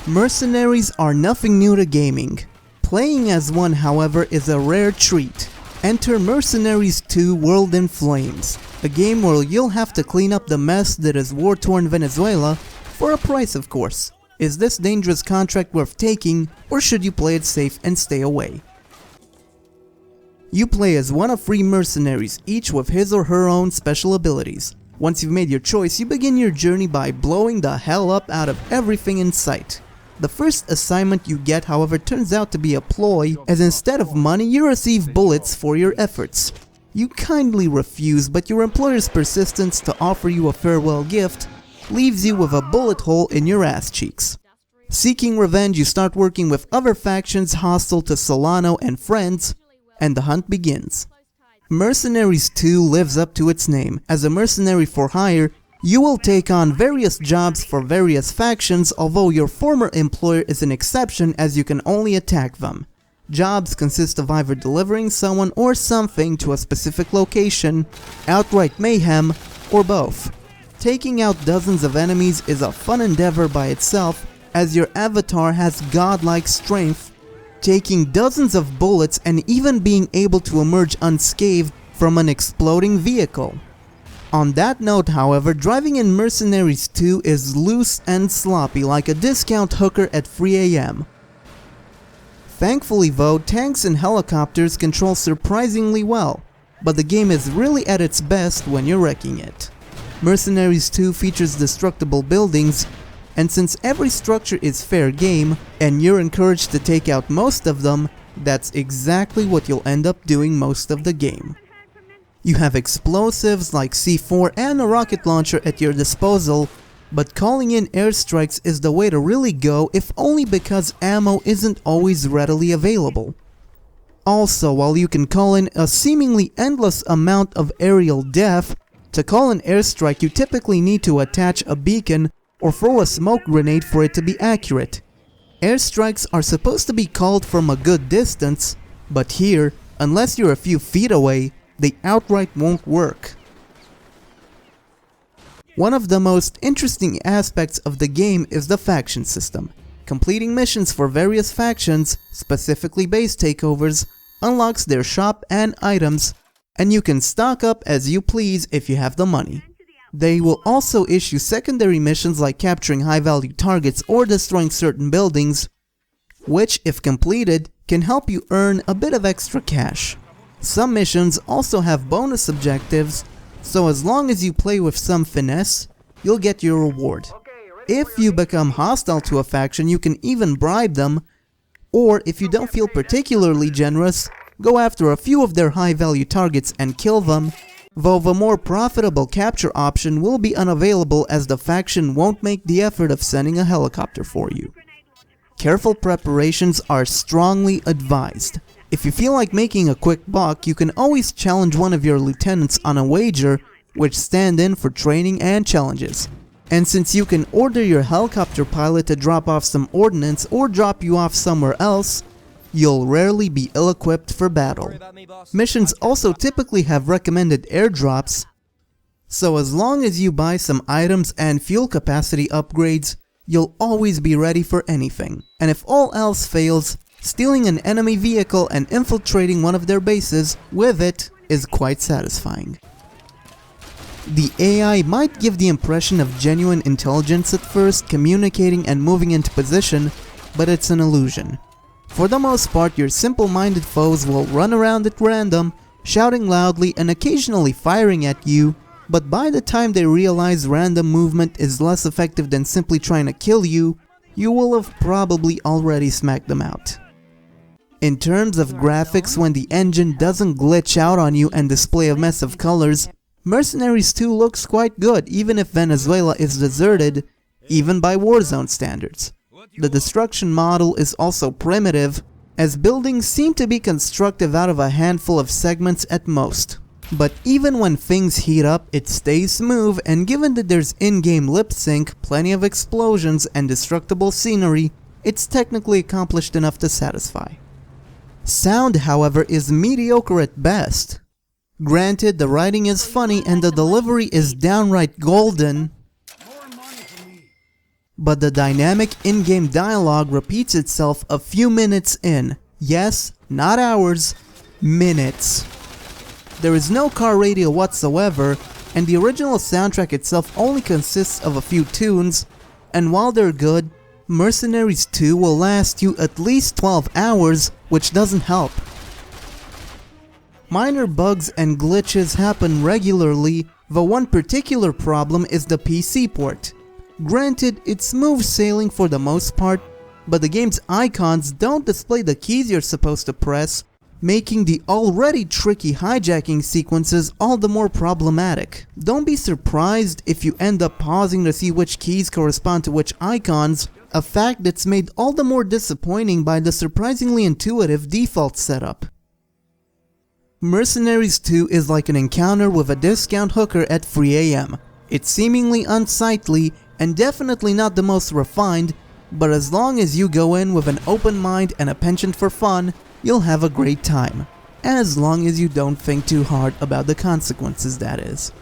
Mercenaries are nothing new to gaming. Playing as one, however, is a rare treat. Enter Mercenaries 2 World in Flames, a game where you'll have to clean up the mess that is war-torn Venezuela, for a price of course. Is this dangerous contract worth taking, or should you play it safe and stay away? You play as one of 3 mercenaries, each with his or her own special abilities. Once you've made your choice, you begin your journey by blowing the hell up out of everything in sight. The first assignment you get, however, turns out to be a ploy, as instead of money you receive bullets for your efforts. You kindly refuse, but your employer's persistence to offer you a farewell gift leaves you with a bullet hole in your ass cheeks. Seeking revenge, you start working with other factions hostile to Solano and friends, and the hunt begins. Mercenaries 2 lives up to its name. As a mercenary for hire, you will take on various jobs for various factions, although your former employer is an exception as you can only attack them. Jobs consist of either delivering someone or something to a specific location, outright mayhem, or both. Taking out dozens of enemies is a fun endeavor by itself, as your avatar has godlike strength, taking dozens of bullets and even being able to emerge unscathed from an exploding vehicle. On that note, however, driving in Mercenaries 2 is loose and sloppy like a discount hooker at 3 AM. Thankfully though, tanks and helicopters control surprisingly well, but the game is really at its best when you're wrecking it. Mercenaries 2 features destructible buildings, and since every structure is fair game, and you're encouraged to take out most of them, that's exactly what you'll end up doing most of the game. You have explosives like C4 and a rocket launcher at your disposal, but calling in airstrikes is the way to really go, if only because ammo isn't always readily available. Also, while you can call in a seemingly endless amount of aerial death, to call an airstrike you typically need to attach a beacon or throw a smoke grenade for it to be accurate. Airstrikes are supposed to be called from a good distance, but here, unless you're a few feet away, they outright won't work. One of the most interesting aspects of the game is the faction system. Completing missions for various factions, specifically base takeovers, unlocks their shop and items, and you can stock up as you please if you have the money. They will also issue secondary missions like capturing high-value targets or destroying certain buildings, which, if completed, can help you earn a bit of extra cash. Some missions also have bonus objectives, so as long as you play with some finesse, you'll get your reward. If you become hostile to a faction, you can even bribe them, or if you don't feel particularly generous, go after a few of their high-value targets and kill them, though the more profitable capture option will be unavailable as the faction won't make the effort of sending a helicopter for you. Careful preparations are strongly advised. If you feel like making a quick buck, you can always challenge one of your lieutenants on a wager, which stand in for training and challenges. And since you can order your helicopter pilot to drop off some ordnance or drop you off somewhere else, you'll rarely be ill-equipped for battle. Missions also typically have recommended airdrops, so as long as you buy some items and fuel capacity upgrades, you'll always be ready for anything. And if all else fails, stealing an enemy vehicle and infiltrating one of their bases with it is quite satisfying. The AI might give the impression of genuine intelligence at first, communicating and moving into position, but it's an illusion. For the most part, your simple-minded foes will run around at random, shouting loudly and occasionally firing at you, but by the time they realize random movement is less effective than simply trying to kill you, you will have probably already smacked them out. In terms of graphics, when the engine doesn't glitch out on you and display a mess of colors, Mercenaries 2 looks quite good even if Venezuela is deserted, even by Warzone standards. The destruction model is also primitive, as buildings seem to be constructed out of a handful of segments at most. But even when things heat up, it stays smooth, and given that there's in-game lip sync, plenty of explosions, and destructible scenery, it's technically accomplished enough to satisfy. Sound, however, is mediocre at best. Granted, the writing is funny and the delivery is downright golden, but the dynamic in-game dialogue repeats itself a few minutes in. Yes, not hours, minutes. There is no car radio whatsoever, and the original soundtrack itself only consists of a few tunes, and while they're good, Mercenaries 2 will last you at least 12 hours, which doesn't help. Minor bugs and glitches happen regularly, though one particular problem is the PC port. Granted, it's smooth sailing for the most part, but the game's icons don't display the keys you're supposed to press, making the already tricky hijacking sequences all the more problematic. Don't be surprised if you end up pausing to see which keys correspond to which icons, a fact that's made all the more disappointing by the surprisingly intuitive default setup. Mercenaries 2 is like an encounter with a discount hooker at 3 AM. It's seemingly unsightly and definitely not the most refined, but as long as you go in with an open mind and a penchant for fun, you'll have a great time. As long as you don't think too hard about the consequences, that is.